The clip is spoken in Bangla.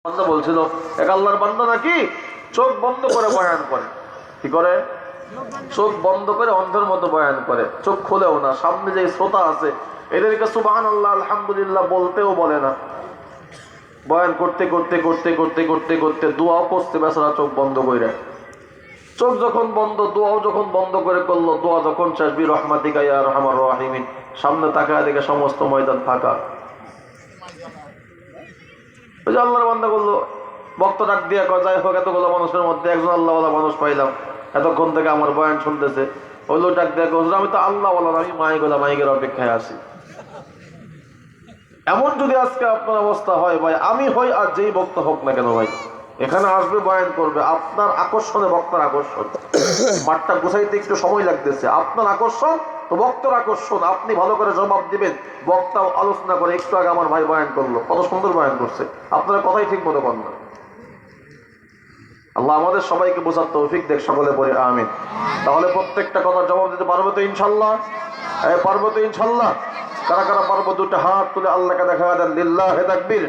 বান্দা বলছিল এক আল্লাহর বান্দা নাকি চোখ বন্ধ করে বয়ান করে। কি করে? চোখ বন্ধ করে অন্ধের মতো বয়ান করে, চোখ খুলেও না। সামনে যে শ্রোতা আছে এদেরকে সুবহানাল্লাহ আলহামদুলিল্লাহ বলতেও বলে না। বয়ান করতে করতে করতে করতে করতে করতে দোয়াও করতে বেচারা চোখ বন্ধ করে। চোখ যখন বন্ধ, দোয়াও যখন বন্ধ করে করলো, দোয়া যখন শেষ, বি রহমাতিকা ইয়া আরহামার রাহিমিন, সামনে তাকায় দেখে সমস্ত ময়দান ফাঁকা। ওই যে আল্লাহর বান্দা করলো, বক্তা ডাক দিয়ে যাই হোক, এতগুলো মানুষের মধ্যে একজন আল্লাহওয়ালা মানুষ পাইলাম, এতক্ষণ থেকে আমার বয়ান শুনতেছে। ওই লোক ডাক দিয়ে হুজুর আমি তো আল্লাহওয়ালা, আমি মাইকের অপেক্ষায় আছি। এমন যদি আজকে আপনার অবস্থা হয় ভাই, আমি হই আর যেই বক্তা হোক না কেন ভাই, এখানে আসবে বয়ান করবে, আপনার আকর্ষণে বক্তার আকর্ষণ। মাঠটা গুছাইতে একটু সময় লাগতেছে, আপনার আকর্ষণ তো বক্তার আকর্ষণ। আপনি ভালো করে জবাব দিবেন, বক্তাও আলোচনা করে একটু আগে আমার ভাই বয়ান করলো, কত সুন্দর বয়ান করছে, আপনারা কথাই ঠিক মতো করেন না। আল্লাহ আমাদের সবাইকে বোঝার তৌফিক দেখ, সকলে পড়ে আমিন। তাহলে প্রত্যেকটা কথা জবাব দিতে পারবো তো ইনশাল্লাহ? পারবো তো ইনশাল্লাহ? কারা কারা পারবো দুটো হাত তুলে আল্লাহকে দেখা দেন, লিল্লাহে তাকবীর।